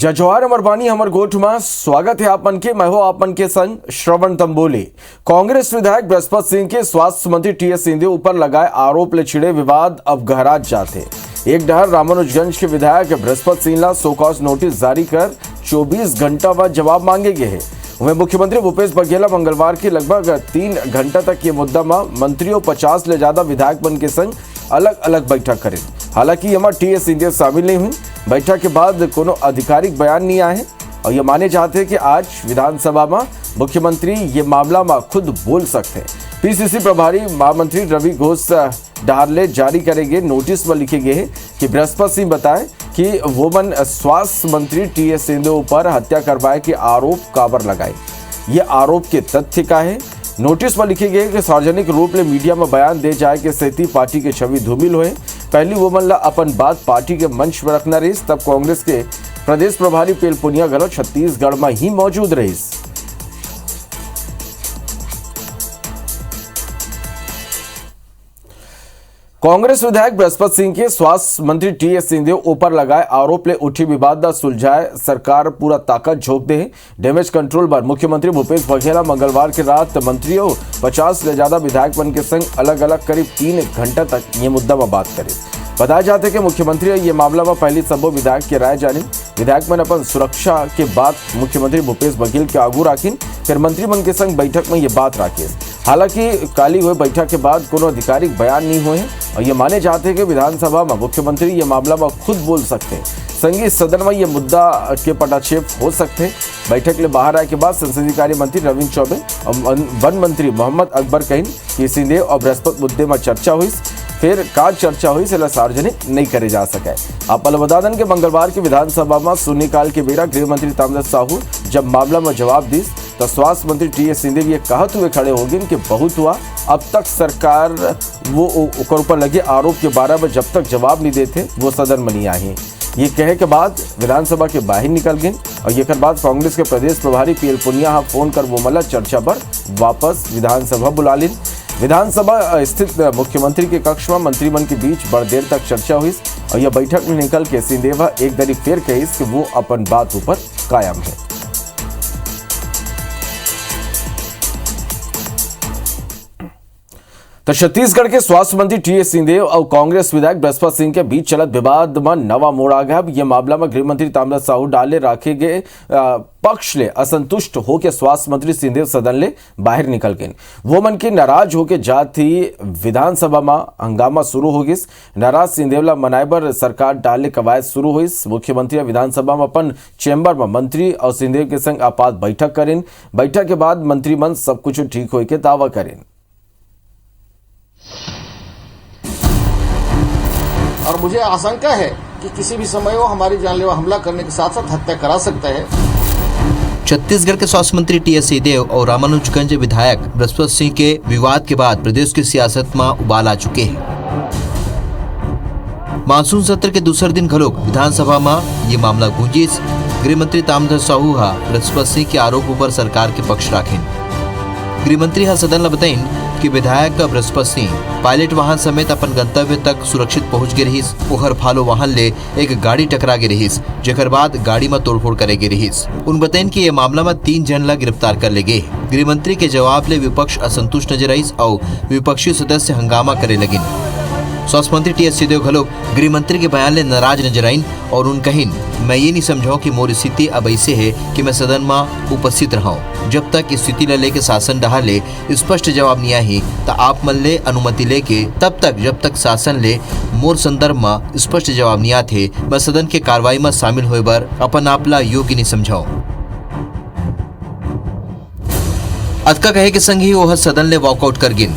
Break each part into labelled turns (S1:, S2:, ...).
S1: जय जवाहर अमर बानी हमर गोठ में स्वागत है आपन के। मैं हो आपन के संग श्रवण तंबोली। कांग्रेस विधायक बृहस्पति सिंह के स्वास्थ्य मंत्री टीएस सिंहदेव ऊपर लगाए आरोप ले छिड़े विवाद अब गहरा जाते। एक डहर रामानुजगंज के विधायक बृहस्पति सिंह ला शोकॉज नोटिस जारी कर 24 घंटा बाद जवाब मांगे गए हैं। वहीं मुख्यमंत्री भूपेश बघेल मंगलवार की लगभग 3 घंटा तक ये मुद्दा में मंत्रियों 50 ले ज्यादा विधायक बन के संग अलग अलग बैठक करें। हालांकि यमा टीएस सिंहदेव शामिल नहीं हुई। बैठक के बाद कोनो आधिकारिक बयान नहीं आए और ये माने जाते हैं कि आज विधानसभा में मुख्यमंत्री ये मामला में खुद बोल सकते हैं। पीसीसी प्रभारी महामंत्री रवि घोष डारले जारी करेंगे। नोटिस में लिखे गए हैं कि बृहस्पति सिंह बताए कि वो मन स्वास्थ्य मंत्री टीएस सिंहदेव पर हत्या करवाए के आरोप काबर लगाए। ये आरोप के तथ्य का है। नोटिस में लिखे गए कि सार्वजनिक रूप में मीडिया में बयान दे जाए कि सेती पार्टी के छवि धूमिल हुए। पहली वो मन ला अपन बात पार्टी के मंच पर रखना रही। तब कांग्रेस के प्रदेश प्रभारी पेल पुनिया गलो छत्तीसगढ़ में ही मौजूद रही। कांग्रेस विधायक बृहस्पति सिंह के स्वास्थ्य मंत्री टीएस सिंहदेव ऊपर लगाए आरोप ले उठी विवाद दा सुलझाए सरकार पूरा ताकत झोंक दे। डैमेज कंट्रोल पर मुख्यमंत्री भूपेश बघेल मंगलवार की रात मंत्रियों 50 से ज्यादा विधायक बन के संग अलग अलग करीब 3 घंटा तक ये मुद्दा में बात करे। बताया जाता है कि मुख्यमंत्री ये मामला में पहली सबो विधायक की राय जानी। विधायक मन अपन सुरक्षा के बात मुख्यमंत्री भूपेश बघेल के आगू राखिन। फिर मंत्रिमंडल के संग बैठक में ये बात राखी। हालांकि काली हुए बैठक के बाद कोनो आधिकारिक बयान नहीं हुए और ये माने जाते हैं कि विधानसभा में मुख्यमंत्री ये मामला में खुद बोल सकते हैं। संघीय सदन में ये मुद्दा के पटाक्षेप हो सकते हैं। बैठक ले बाहर आए के बाद संसदीय कार्य मंत्री रविंद्र चौबे और वन मंत्री मोहम्मद अकबर कहिन कि सिंहदेव और बृहस्पति मुद्दे में चर्चा हुई। फिर का चर्चा हुई से सार्वजनिक नहीं करे जा सके। आप बता दें कि मंगलवार की विधानसभा में शून्यकाल के बेरा गृह मंत्री ताम्रध्वज साहू जब मामला में जवाब दी तो स्वास्थ्य मंत्री टीएस सिंहदेव ये कहत हुए खड़े हो गए कि बहुत हुआ, अब तक सरकार वो ऊपर लगे आरोप के बारे में जब तक जवाब नहीं देते वो सदन में नहीं आए। ये कहे के बाद विधानसभा के बाहर निकल गए और ये बाद कांग्रेस के प्रदेश प्रभारी पीएल पुनिया फोन कर वो मला चर्चा पर वापस विधानसभा बुला ली। विधानसभा स्थित मुख्यमंत्री के कक्ष में मंत्रिमंडल के बीच बड़ देर तक चर्चा हुई और यह बैठक में निकल के सिंहदेव एक दरी फेर कही कि वो अपन बात ऊपर कायम है। तो छत्तीसगढ़ के स्वास्थ्य मंत्री टीएस सिंहदेव और कांग्रेस विधायक बृहस्पति सिंह के बीच चलत विवाद में नवा मोड़ आ गया। ये मामला में गृह मंत्री ताम्रध्वज साहू डाले राखे गए पक्ष ले असंतुष्ट होकर स्वास्थ्य मंत्री सिंहदेव सदन ले बाहर निकल गए। वो मन के नाराज होकर जात ही विधानसभा में हंगामा शुरू हो गई। नाराज सिंहदेव ला मनाए बर सरकार डाले कवायद शुरू हुई। मुख्यमंत्री विधानसभा में अपन चैम्बर में मंत्री और सिंहदेव के संग आपात बैठक करें। बैठक के बाद मंत्रिमंडल सब कुछ ठीक हो के दावा करें।
S2: और मुझे आशंका है कि किसी भी समय वो हमारी जानलेवा हमला करने के साथ साथ हत्या करा सकता है।
S3: छत्तीसगढ़ के स्वास्थ्य मंत्री टीएस सिंहदेव और रामानुजगंज विधायक बृहस्पति सिंह के विवाद के बाद प्रदेश की सियासत में उबाल आ चुके हैं। मानसून सत्र के दूसरे दिन घलोक विधानसभा में ये मामला गूंजिस। गृह मंत्री ताम्रध्वज साहू बृहस्पति सिंह के आरोप पर सरकार के पक्ष राखें। गृह मंत्री सदन ला बताइन कि विधायक बृहस्पति सिंह पायलट वाहन समेत अपन गंतव्य तक सुरक्षित पहुंच गए रहीस। ओहर फालो वाहन ले एक गाड़ी टकरा गए रहीस, जेकर बाद गाड़ी में तोड़फोड़ करे गए रहीस। उन बताइन कि ये मामला में 3 जन ला गिरफ्तार कर ले गए। गृह मंत्री के जवाब ले विपक्ष असंतुष्ट नजर आईस और विपक्षी सदस्य हंगामा करे लगिन। स्वास्थ्य मंत्री टीएस सिंहदेव घलोक गृह मंत्री के बयान ले नाराज नजर आईन और उन कहिन, मैं ये नहीं समझाऊं कि मोर स्थिति अब ऐसे है कि मैं सदन में उपस्थित रहूं। जब तक स्थिति ले लेके शासन डहा ले स्पष्ट जवाब नहीं आई तो आप मन ले अनुमति लेके तब तक जब तक शासन ले मोर संदर्भ में स्पष्ट जवाब नहीं आते मैं सदन के कार्रवाई में शामिल होए बर अपन आप ला योग्य नहीं समझाऊं। अतका कहे के संग ही वह सदन ले वॉकआउट कर गिन।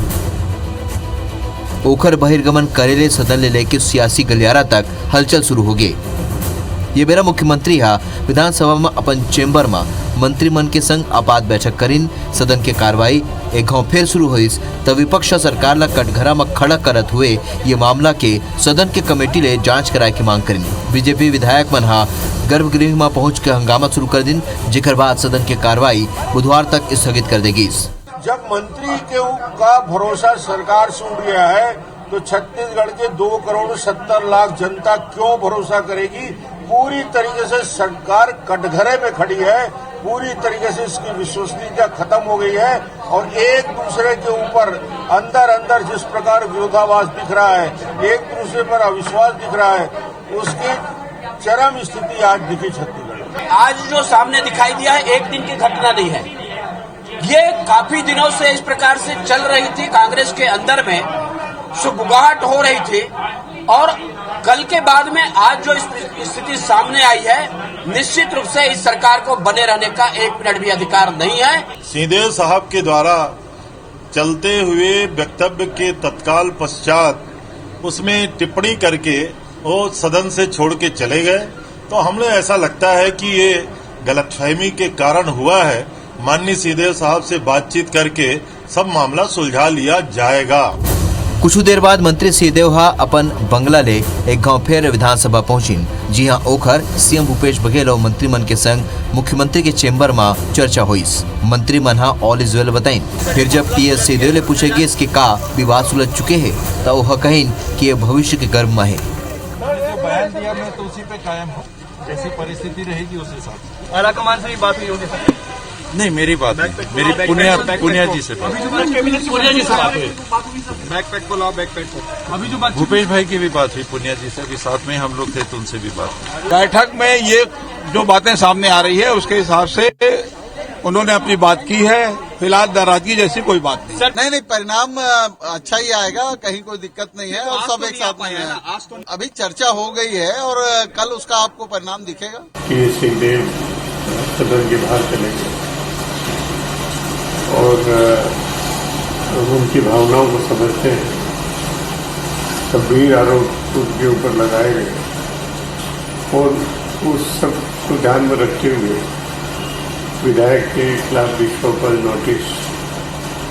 S3: ओखर बहिर्गमन करेले सदन ले लेके सियासी गलियारा तक हलचल शुरू हो गई। ये बेरा मुख्यमंत्री विधानसभा में अपन चेम्बर में मंत्रिमंडल के संग आपात बैठक करीन। सदन के कार्रवाई एक घाव फिर शुरू हुई तब विपक्ष सरकार ला कटघरा में खड़ा करत हुए ये मामला के सदन के कमेटी ले जांच कराए की मांग करीन। बीजेपी विधायक मन गर्भगृह में पहुंच के हंगामा शुरू कर दिन, जेकर बाद सदन की कार्रवाई बुधवार तक स्थगित कर देगी।
S2: जब मंत्री का भरोसा सरकार से उठ गया है तो छत्तीसगढ़ के 2 करोड़ 70 लाख जनता क्यों भरोसा करेगी पूरी तरीके से सरकार कटघरे में खड़ी है, पूरी तरीके से इसकी विश्वसनीयता खत्म हो गई है और एक दूसरे के ऊपर अंदर अंदर जिस प्रकार विरोधाभास दिख रहा है, एक दूसरे पर अविश्वास दिख रहा है, उसकी चरम स्थिति आज दिखी छत्तीसगढ़ में।
S4: आज जो सामने दिखाई दिया है एक दिन की घटना नहीं है, ये काफी दिनों से इस प्रकार से चल रही थी। कांग्रेस के अंदर में सुगबुगाहट हो रही थी और कल के बाद में आज जो स्थिति सामने आई है, निश्चित रूप से इस सरकार को बने रहने का एक मिनट भी अधिकार नहीं है।
S5: सिंहदेव साहब के द्वारा चलते हुए वक्तव्य के तत्काल पश्चात उसमें टिप्पणी करके वो सदन से छोड़ के चले गए, तो हमें ऐसा लगता है कि ये गलतफहमी के कारण हुआ है। माननीय सिंहदेव साहब से बातचीत करके सब मामला सुलझा लिया जाएगा।
S3: कुछ देर बाद मंत्री सिंहदेव अपन बंगला ले एक गांव फेर विधानसभा पहुंचिन, जी हाँ ओखर सीएम भूपेश बघेल और मंत्रीमन के संग मुख्यमंत्री के चेम्बर में चर्चा हुईस। मंत्री मन ऑल इज वेल बताइन। फिर जब टीएस सिंहदेव ले पूछे कि इसके का विवाद सुलझ चुके हैं, तो वह कहिन कि ये भविष्य के गर्भ में है।
S6: बयान दिया मैं तो उसी पे कायम हूँ, जैसी परिस्थिति रहेगी उस हिसाब से। आला कमान से भी बात हुई होगी? नहीं, मेरी बात नहीं, मेरी पुनिया जी से बात हुई। बैकपैक को लाओ, बैकपैक को। अभी जो बात भूपेश भाई की भी बात हुई, पुनिया जी से भी साथ में हम लोग थे तो उनसे भी बात हुई। बैठक में ये जो बातें सामने आ रही है उसके हिसाब से उन्होंने अपनी बात की है। फिलहाल नाराजगी जैसी कोई बात नहीं।
S7: नहीं, परिणाम अच्छा ही आएगा, कहीं कोई दिक्कत नहीं है और सब एक साथ में है। अभी चर्चा हो गई है और कल उसका आपको परिणाम दिखेगा।
S8: सिंहदेव सदन के बाहर चले गए और उनकी भावनाओं को समझते हैं। गंभीर आरोप उनके ऊपर लगाए गए और उस सब को ध्यान में रखते हुए विधायक के खिलाफ विषयों पर नोटिस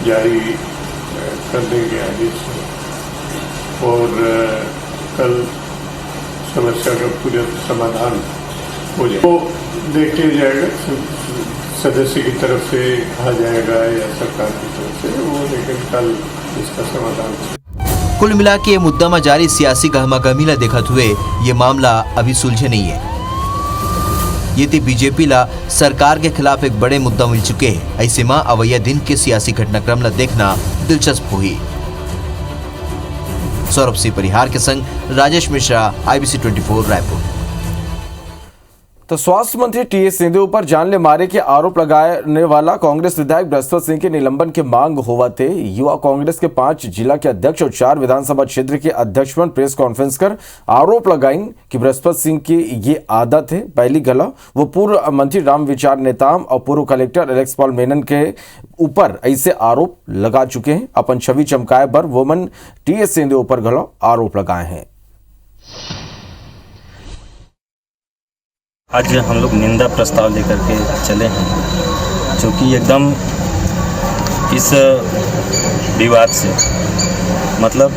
S8: जारी करने के आदेश है और कल समस्या का पूरा समाधान हो जाए। तो देख लिया जाएगा, सदस्य की तरफ से कहा जाएगा या सरकार की तरफ से वो, लेकिन कल इसका समाधान।
S3: कुल मिला के मुद्दा में जारी सियासी गहमागहमी ला देखत हुए ये मामला अभी सुलझे नहीं है। ये तो बीजेपी ला सरकार के खिलाफ एक बड़े मुद्दा मिल चुके हैं। ऐसे में अवैया दिन के सियासी घटनाक्रम ला देखना दिलचस्प हुई। सौरभ सिंह परिहार के संग राजेश मिश्रा, IBC 24 रायपुर।
S1: तो स्वास्थ्य मंत्री टीएस सिंहदेव पर जानलेवा मारे के आरोप लगाने वाला कांग्रेस विधायक बृहस्पति सिंह के निलंबन के मांग होवते युवा कांग्रेस के 5 जिला के अध्यक्ष और 4 विधानसभा क्षेत्र के अध्यक्ष पर प्रेस कॉन्फ्रेंस कर आरोप लगाइन कि बृहस्पति सिंह की ये आदत है। पहली गला वो पूर्व मंत्री राम विचार नेताम और पूर्व कलेक्टर एलेक्स पॉल मेनन के ऊपर ऐसे आरोप लगा चुके हैं। अपन छवि चमकाए पर वोमन टीएस सिंहदेव पर गला आरोप लगाए हैं।
S9: आज हम लोग निंदा प्रस्ताव लेकर के चले हैं, जो कि एकदम इस विवाद से मतलब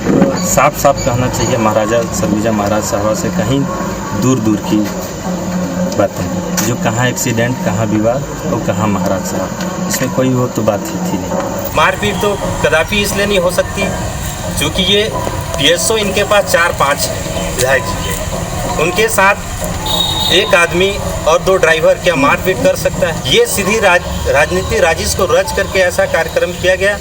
S9: साफ साफ कहना चाहिए महाराजा सरगुजा महाराज साहब से कहीं दूर दूर की बातें, जो कहाँ एक्सीडेंट, कहाँ विवाद और कहाँ महाराज साहब, इसमें कोई वो तो बात ही थी नहीं।
S10: मारपीट तो कदापि इसलिए नहीं हो सकती क्योंकि ये PSO इनके पास 4-5 विधायक जी के, उनके साथ एक आदमी और 2 ड्राइवर क्या मारपीट कर सकता है? ये सीधी राजनीति राजिश को रच करके ऐसा कार्यक्रम किया गया।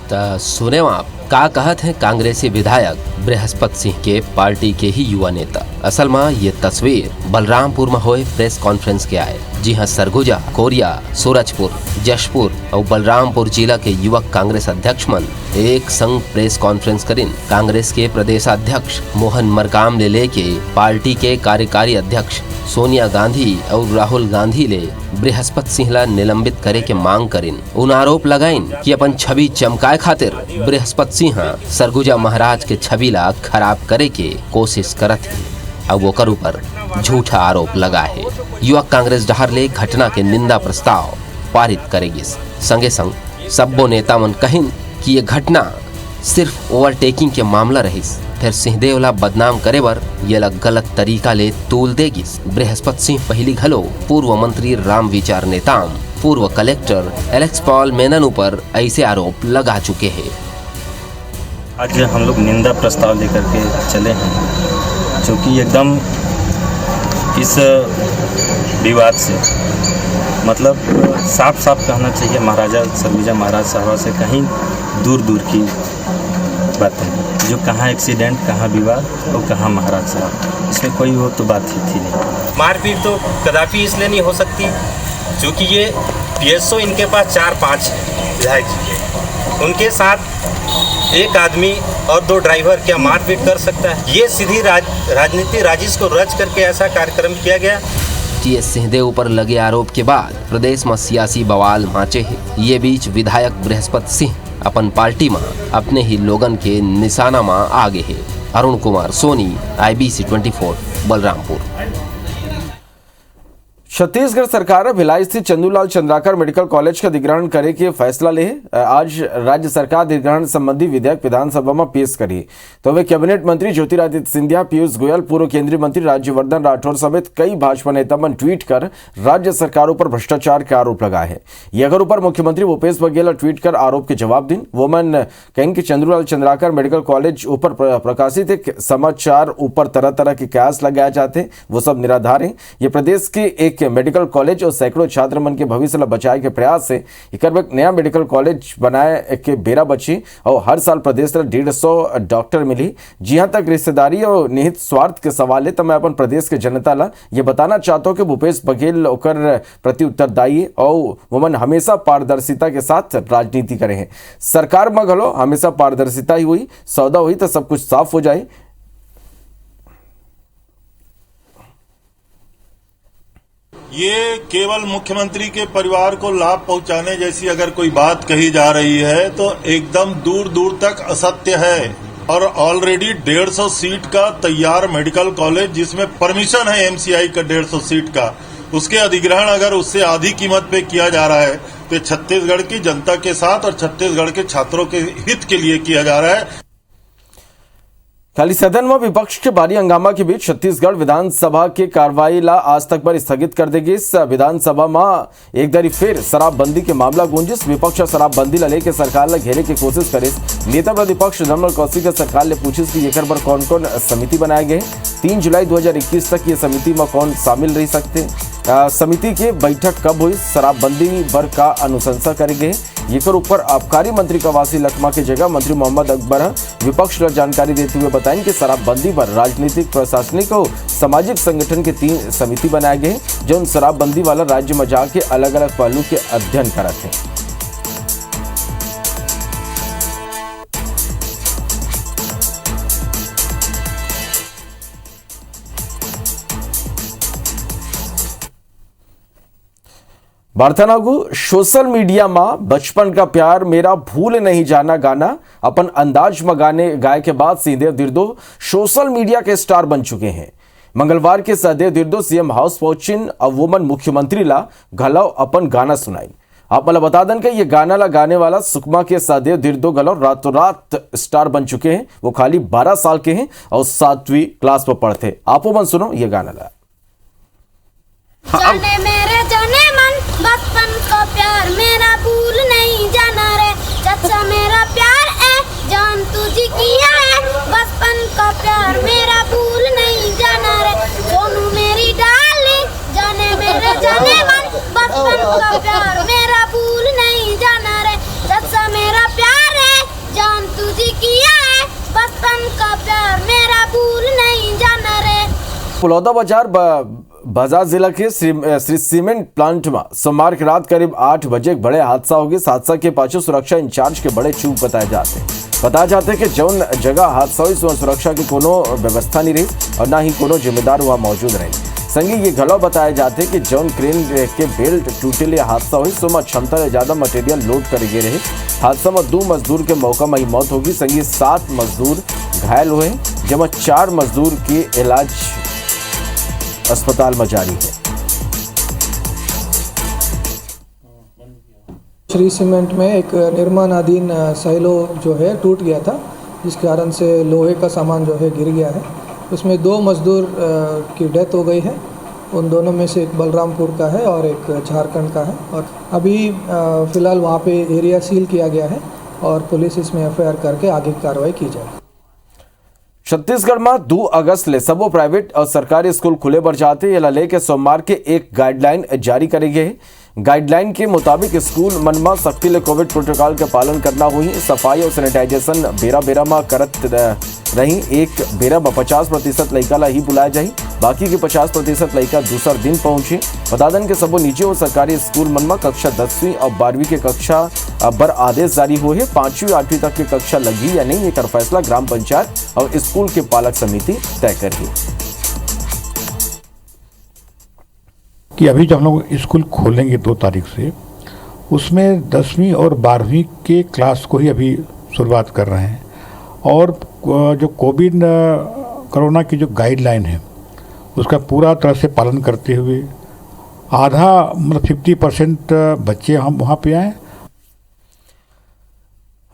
S11: तो सुने आप का कहत हैं कांग्रेसी विधायक बृहस्पति सिंह के पार्टी के ही युवा नेता। असल में ये तस्वीर बलरामपुर में हुए प्रेस कॉन्फ्रेंस के आए, जी हाँ सरगुजा, कोरिया, सूरजपुर, जशपुर और बलरामपुर जिला के युवक कांग्रेस अध्यक्ष मन एक संग प्रेस कॉन्फ्रेंस करिन। कांग्रेस के प्रदेशाध्यक्ष मोहन मरकाम ले लेके पार्टी के कार्यकारी अध्यक्ष सोनिया गांधी और राहुल गांधी ले बृहस्पति सिंह ला निलंबित करे के मांग करिन। उन आरोप लगाइन कि अपन छवि चमकाए खातिर बृहस्पति सिंह सरगुजा महाराज के छवि ला खराब करे के कोशिश करत है। अब वो कर ऊपर झूठा आरोप लगा है। युवक कांग्रेस डहर ले घटना के निंदा प्रस्ताव पारित करेगी। संगे संग सब्बो नेता मन कहिन कि ये घटना सिर्फ ओवरटेकिंग के मामला रहीस, फिर सिंहदेव ला बदनाम करे बर ये ला गलत तरीका ले तूल देगी। बृहस्पति सिंह पहली घलो पूर्व मंत्री राम विचार नेताम, पूर्व कलेक्टर एलेक्स पॉल मेनन ऊपर ऐसे आरोप लगा चुके हैं।
S9: आज हम लोग निंदा प्रस्ताव लेकर के चले हैं, जो कि एकदम इस विवाद से मतलब साफ साफ कहना चाहिए महाराजा सरगुजा महाराज साहब से कहीं दूर दूर की बातें, जो कहाँ एक्सीडेंट, कहाँ विवाद और कहाँ महाराज साहब, इसमें कोई वो तो बात ही थी नहीं।
S10: मारपीट तो कदापि इसलिए नहीं हो सकती क्योंकि ये पीएसओ इनके पास 4-5 विधायक जी है, उनके साथ एक आदमी और 2 ड्राइवर क्या मारपीट कर सकता है? ये सीधी राजनीति राजिश को रच करके ऐसा कार्यक्रम किया गया।
S11: टीएस सिंहदेव पर लगे आरोप के बाद प्रदेश में सियासी बवाल माचे है। ये बीच विधायक बृहस्पति सिंह अपन पार्टी में अपने ही लोगन के निशाना में आगे है। अरुण कुमार सोनी, IBC 24, बलरामपुर।
S1: छत्तीसगढ़ सरकार भिलाई स्थित चंदूलाल चंद्राकर मेडिकल कॉलेज का अधिग्रहण करे के फैसला ले आज राज्य सरकार अधिग्रहण संबंधी विधेयक विधानसभा में पेश करी। तो वे कैबिनेट मंत्री ज्योतिरादित्य सिंधिया, पीयूष गोयल, पूर्व केंद्रीय मंत्री राज्यवर्धन राठौर समेत कई भाजपा नेता मन ट्वीट कर राज्य सरकारों पर भ्रष्टाचार के आरोप लगाए हैं। ये अगर ऊपर मुख्यमंत्री भूपेश बघेल ट्वीट कर आरोप के जवाब दिन वो मन कहें कि चंदूलाल चंद्राकर मेडिकल कॉलेज ऊपर प्रकाशित एक समाचार ऊपर तरह तरह के कयास लगाए जाते हैं, वो सब निराधार है। ये प्रदेश के एक मेडिकल कॉलेज और सैकड़ों छात्र मन के भविष्य ला बचाए के प्रयास से एक नया मेडिकल कॉलेज बनाए के बेरा बची और हर साल प्रदेश ला 150 डॉक्टर मिली। जहां तक रिश्तेदारी और निहित स्वार्थ के सवाल है तो मैं अपन प्रदेश के जनता ला ये बताना चाहता हूँ कि भूपेश बघेल ओकर प्रति उत्तरदायी और वो हमेशा पारदर्शिता के साथ राजनीति करे हैं। सरकार में घलो हमेशा पारदर्शिता ही हुई, सौदा हुई तो सब कुछ साफ हो जाए।
S5: ये केवल मुख्यमंत्री के परिवार को लाभ पहुंचाने जैसी अगर कोई बात कही जा रही है तो एकदम दूर दूर तक असत्य है। और ऑलरेडी 150 सीट का तैयार मेडिकल कॉलेज जिसमें परमिशन है MCI का 150 सीट का, उसके अधिग्रहण अगर उससे आधी कीमत पे किया जा रहा है तो छत्तीसगढ़ की जनता के साथ और छत्तीसगढ़ के छात्रों के हित के लिए किया जा रहा है।
S1: खाली सदन में विपक्ष के भारी हंगामा के बीच छत्तीसगढ़ विधानसभा की कार्रवाई ला आज तक पर स्थगित कर देगी। इस विधानसभा में एक दरी फिर शराबबंदी के मामला गूंजिस। विपक्ष शराबबंदी ला लेके सरकार ला घेरे की कोशिश करे। नेता प्रतिपक्ष धर्मलाल कौशिक के सरकार ले पूछिस कि एकर पर कौन कौन समिति बनाए गए। 3 जुलाई 2021 तक ये समिति में कौन शामिल रह सकते। समिति के बैठक कब हुई, शराबबंदी पर का अनुशंसा करेंगे। ये ऊपर आबकारी मंत्री कवासी लखमा की जगह मंत्री मोहम्मद अकबर विपक्ष को जानकारी देते हुए बताएं कि शराबबंदी पर राजनीतिक, प्रशासनिक और सामाजिक संगठन के 3 समिति बनाए गए जो उन शराबबंदी वाला राज्य में जाके अलग अलग पहलू के अध्ययन करते हैं। वार्तानागु सोशल मीडिया में बचपन का प्यार मेरा भूल नहीं जाना गाना अपन अंदाज में गाए के बाद सिंहदेव दिर्दो सोशल मीडिया के स्टार बन चुके हैं। मंगलवार के सहदेव दिर्दो सीएम हाउस पहुंचिन और वोमन मुख्यमंत्री ला घलाव अपन गाना सुनाई। आप मला बता दें कि ये गाना ला गाने वाला सुकमा के सहदेव दिर्दो घलाव रातों रात स्टार बन चुके हैं। वो खाली 12 साल के हैं और 7वीं क्लास में पढ़ते। आपो मन सुनो ये गाना ला।
S12: जाने मेरे जाने मन बचपन का प्यार मेरा भूल नहीं जाना रे। चाचा मेरा प्यार है जान तुझी किया है। बचपन का प्यार मेरा भूल नहीं जाना रे। सोनू मेरी डार्लिंग जाने मेरे जाने मन बचपन का प्यार मेरा भूल नहीं जाना रे। चाचा मेरा प्यार है जान तुझी किया है। बचपन का प्यार मेरा भूल नहीं जाना रे।
S1: पुलौदा बाजार बाजार जिला के श्री सीमेंट प्लांट में सोमवार की रात करीब 8 बजे एक बड़े हादसा हो गया। इस हादसा के पाछे सुरक्षा इंचार्ज के बड़े चूक बताए जाते हैं कि जौन जगह हादसा हुई सुरक्षा की कोनो व्यवस्था नहीं रही और ना ही कोनो जिम्मेदार वहाँ मौजूद रहे। संगी ये घलो बताए जाते हैं कि जौन क्रेन के बेल्ट टूटे लिए हादसा हुई सो क्षमता से ज्यादा मटेरियल लोड करे गए रहे। हादसा में 2 मजदूर के मौका में ही मौत होगी। संगी 7 मजदूर घायल हुए जमा 4 मजदूर की इलाज अस्पताल में जारी है।
S13: श्री सीमेंट में एक निर्माणाधीन साइलो जो है टूट गया था, जिस कारण से लोहे का सामान जो है गिर गया है। उसमें 2 मजदूर की डेथ हो गई है। उन दोनों में से एक बलरामपुर का है और एक झारखंड का है। और अभी फिलहाल वहाँ पे एरिया सील किया गया है और पुलिस इसमें FIR करके आगे की कार्रवाई की जाएगी।
S1: छत्तीसगढ़ में 2 अगस्त ले सबो प्राइवेट और सरकारी स्कूल खुले बर जाते ये लेके सोमवार के एक गाइडलाइन जारी करे गए। गाइडलाइन के मुताबिक स्कूल मन में सख्ती ले कोविड प्रोटोकॉल के पालन करना हुई। सफाई और सैनिटाइजेशन बेरा में करत रही। एक बेरा में 50% लड़का ला ही बुलाया जाही, बाकी के 50% लड़का दूसर दिन पहुंचे। बता दें कि सबो निजी और सरकारी स्कूल मन में कक्षा 10वीं और 12वीं के कक्षा बर आदेश जारी हुए है। 5वीं 8वीं तक की कक्षा लगी या नहीं, एक फैसला ग्राम पंचायत और स्कूल के पालक समिति तय करेगी।
S14: कि अभी जब हम लोग स्कूल खोलेंगे 2 तारीख से, उसमें 10वीं और 12वीं के क्लास को ही अभी शुरुआत कर रहे हैं। और जो कोविड कोरोना की जो गाइडलाइन है उसका पूरा तरह से पालन करते हुए आधा मतलब 50% बच्चे हम वहाँ पे आए।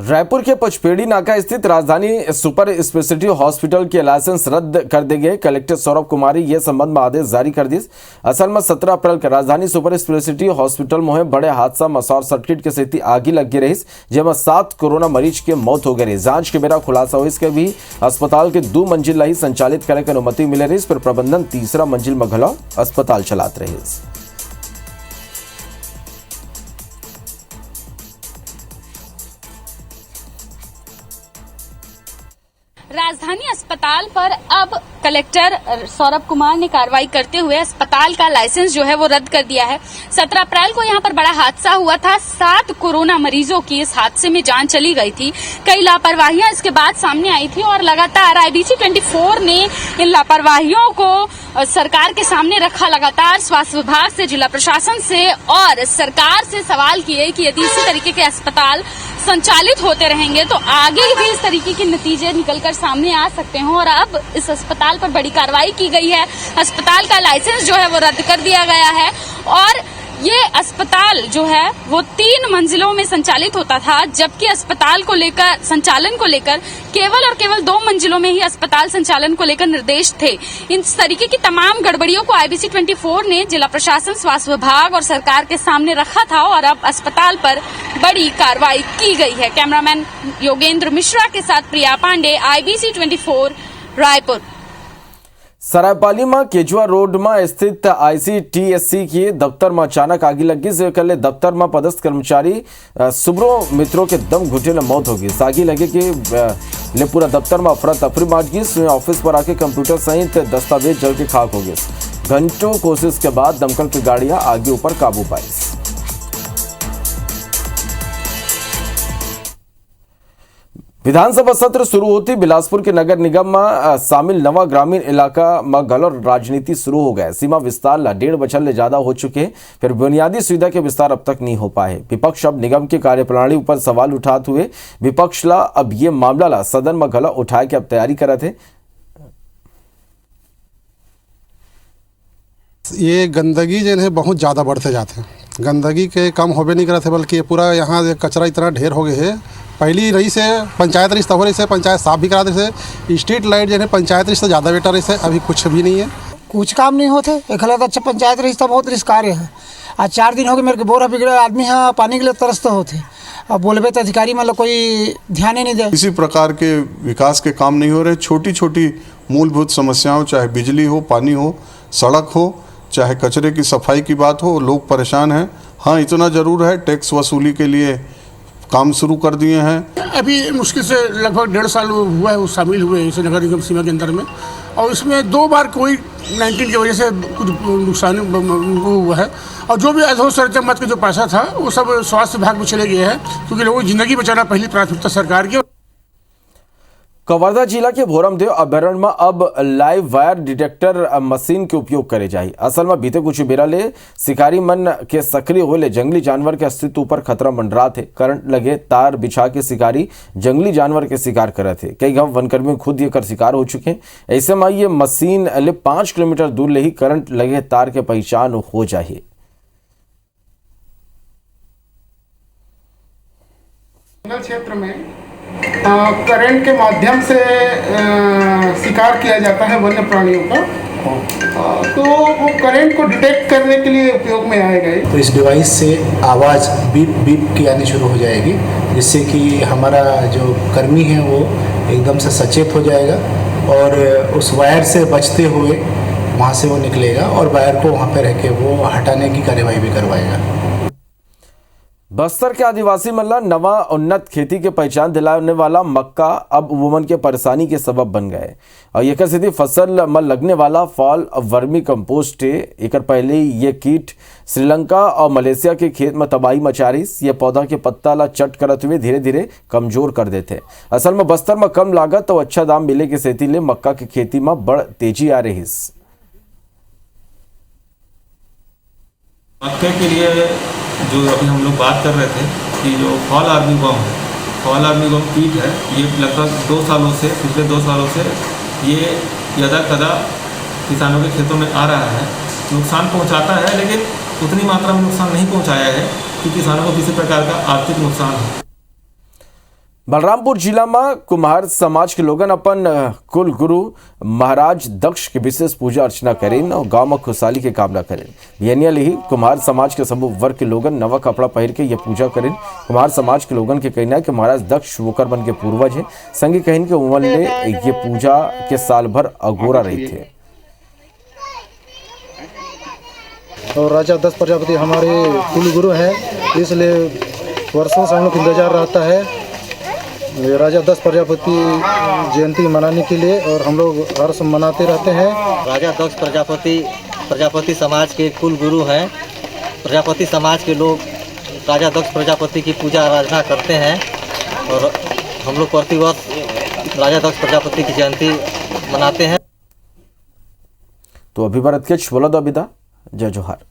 S1: रायपुर के पचपेड़ी नाका स्थित राजधानी सुपर स्पेशलिटी हॉस्पिटल के लाइसेंस रद्द कर दिए गए। कलेक्टर सौरभ कुमारी ये संबंध में आदेश जारी कर दी। असल में 17 अप्रैल का राजधानी सुपर स्पेशलिटी हॉस्पिटल में बड़े हादसा में शॉर्ट सर्किट के स्थिति आगे लग गई रही, जिसमें 7 कोरोना मरीज के मौत हो गई। जांच के बेरा खुलासा हुई इसके भी अस्पताल के 2 मंजिल ही संचालित करे की अनुमति मिले रही, पर प्रबंधन 3रा मंजिल में घलो अस्पताल चलात रही।
S15: राजधानी अस्पताल पर अब कलेक्टर सौरभ कुमार ने कार्रवाई करते हुए अस्पताल का लाइसेंस जो है वो रद्द कर दिया है। 17 अप्रैल को यहाँ पर बड़ा हादसा हुआ था। 7 कोरोना मरीजों की इस हादसे में जान चली गई थी। कई लापरवाहियां इसके बाद सामने आई थी और लगातार IBC 24 ने इन लापरवाहियों को सरकार के सामने रखा। लगातार स्वास्थ्य विभाग से, जिला प्रशासन से और सरकार से सवाल किए कि यदि इसी तरीके के अस्पताल संचालित होते रहेंगे तो आगे भी इस तरीके के नतीजे निकलकर सामने आ सकते हैं। और अब इस अस्पताल पर बड़ी कार्रवाई की गई है। अस्पताल का लाइसेंस जो है वो रद्द कर दिया गया है और ये अस्पताल जो है वो 3 मंजिलों में संचालित होता था, जबकि अस्पताल को लेकर संचालन को लेकर केवल 2 मंजिलों में ही अस्पताल संचालन को लेकर निर्देश थे। इन तरीके की तमाम गड़बड़ियों को IBC 24 ने जिला प्रशासन, स्वास्थ्य विभाग और सरकार के सामने रखा था और अब अस्पताल पर बड़ी कार्रवाई की गई है। कैमरामैन योगेंद्र मिश्रा के साथ प्रिया पांडे, IBC 24 रायपुर।
S1: सरायपाली में केजुआ रोड में स्थित ICTSC के दफ्तर में अचानक आगी लगी, जिसके कल दफ्तर में पदस्थ कर्मचारी सुब्रो मित्रों के दम घुटे में मौत होगी। आगी लगे कि ले पूरा दफ्तर में अफरा तफरी मच गई। ऑफिस पर आके कंप्यूटर सहित दस्तावेज जल के खाक हो गए। घंटों कोशिश के बाद दमकल की गाड़ियां आगे ऊपर काबू पाई। विधानसभा सत्र शुरू होती बिलासपुर के नगर निगम में शामिल नवा ग्रामीण इलाका में गलर राजनीति शुरू हो गए। सीमा विस्तार ला 1.5 बछर ले ज्यादा हो चुके, फिर बुनियादी सुविधा के विस्तार अब तक नहीं हो पाए। विपक्ष अब निगम की कार्यप्रणाली ऊपर सवाल उठाते हुए विपक्ष ला अब ये मामला ला सदन में गला उठाए के अब तैयारी करे थे।
S16: ये गंदगी जो है बहुत ज़्यादा बढ़ते जाते हैं। गंदगी के कम होबे नहीं करते, बल्कि ये पूरा यहाँ कचरा इतना ढेर हो गए है। पहली रही से पंचायत रही तब रही से पंचायत साफ भी करा रही से। स्ट्रीट लाइट जो है पंचायत रही से ज़्यादा बेटर रही से, अभी कुछ भी नहीं है।
S17: कुछ काम नहीं होते। एक हालत अच्छा पंचायत रही तो बहुत रिस्क कार्य है। आज 4 दिन हो गए मेरे को बोरा बिगड़े आदमी यहाँ पानी के लिए तरसते होते। अब बोलबे तो अधिकारी मतलब कोई ध्यान ही नहीं दे।
S18: इसी प्रकार के विकास के काम नहीं हो रहे। छोटी छोटी मूलभूत समस्याओं, चाहे बिजली हो, पानी हो, सड़क हो, चाहे कचरे की सफाई की बात हो, लोग परेशान हैं। हाँ, इतना जरूर है, टैक्स वसूली के लिए काम शुरू कर दिए हैं।
S19: अभी मुश्किल से लगभग 1.5 साल हुआ है वो शामिल हुए इस नगर निगम सीमा के अंदर में, और इसमें 2 बार कोविड-19 की वजह से कुछ नुकसान हुआ है। और जो भी अधोसर मत के जो पैसा था वो सब स्वास्थ्य विभाग में चले गए हैं, क्योंकि लोगों की जिंदगी बचाना पहली प्राथमिकता सरकार की।
S1: कवर्धा जिला के भोरमदेव अभयारण्य में अब लाइव वायर डिटेक्टर मशीन के उपयोग करे जाए। असल में बीते कुछ बेरा ले शिकारी मन के सक्रिय होले जंगली जानवर के अस्तित्व पर खतरा मंडरा थे। करंट लगे तार बिछा के शिकारी जंगली जानवर के शिकार करे थे। कई गांव वनकर्मी खुद ये कर शिकार हो चुके हैं। ऐसे में ये मशीन ले 5 किलोमीटर दूर ले ही करंट लगे तार के पहचान हो जाए।
S20: क्षेत्र में करंट के माध्यम से शिकार किया जाता है वन्य प्राणियों का, तो वो करंट को डिटेक्ट करने के लिए उपयोग में आएगा।
S21: तो इस डिवाइस से आवाज़ बीप बीप की आनी शुरू हो जाएगी, जिससे कि हमारा जो कर्मी है वो एकदम से सचेत हो जाएगा और उस वायर से बचते हुए वहाँ से वो निकलेगा और वायर को वहाँ पे रह के वो हटाने की कार्यवाही भी करवाएगा।
S1: बस्तर के आदिवासी मल्ला नवा उन्नत खेती के पहचान दिलाने वाला मक्का अब वुमन के परेशानी के सबब बन गए और एक सीधी फसल में लगने वाला फॉल वर्मी कंपोस्ट एक पहले ये कीट श्रीलंका और मलेशिया के खेत में तबाही मचा रही। ये पौधा के पत्ता ला चट करते हुए धीरे धीरे कमजोर कर देते। असल में बस्तर में कम लागत और अच्छा दाम मिले के सेती ले मक्का की खेती में बड़ तेजी आ रही।
S2: मक्के के लिए जो अभी हम लोग बात कर रहे थे कि जो फॉल आर्मीवॉर्म है, फॉल आर्मीवॉर्म कीट है, ये लगभग 2 सालों से, पिछले 2 सालों से ये यदा कदा किसानों के खेतों में आ रहा है। नुकसान पहुंचाता है लेकिन उतनी मात्रा में नुकसान नहीं पहुंचाया है कि किसानों को किसी प्रकार का आर्थिक नुकसान हो।
S1: बलरामपुर जिला में कुम्हार समाज के लोगन अपन कुल गुरु महाराज दक्ष की विशेष पूजा अर्चना करें और गांव में खुशहाली के कामना करें। बियनियल ही कुम्हार समाज के सब वर्ग के लोगन नवा कपड़ा पहन के ये पूजा करें। कुम्हार समाज के लोगन के कहना है कि महाराज दक्ष वोकर बन के पूर्वज है। संगी कहन के उमन ने ये पूजा के साल भर अगोरा रही थे।
S22: और राजा दक्ष प्रजापति हमारे कुल गुरु हैं, इसलिए वर्षों से हम लोग इंतजार रहता है राजा दक्ष प्रजापति जयंती मनाने के लिए और हम लोग हर साल मनाते रहते हैं।
S23: राजा दक्ष प्रजापति समाज के कुल गुरु हैं। प्रजापति समाज के लोग राजा दक्ष प्रजापति की पूजा आराधना करते हैं और हम लोग प्रतिवर्ष राजा दक्ष प्रजापति की जयंती मनाते हैं।
S1: तो अभी भारत के बोला दो विदा। जय जोहार।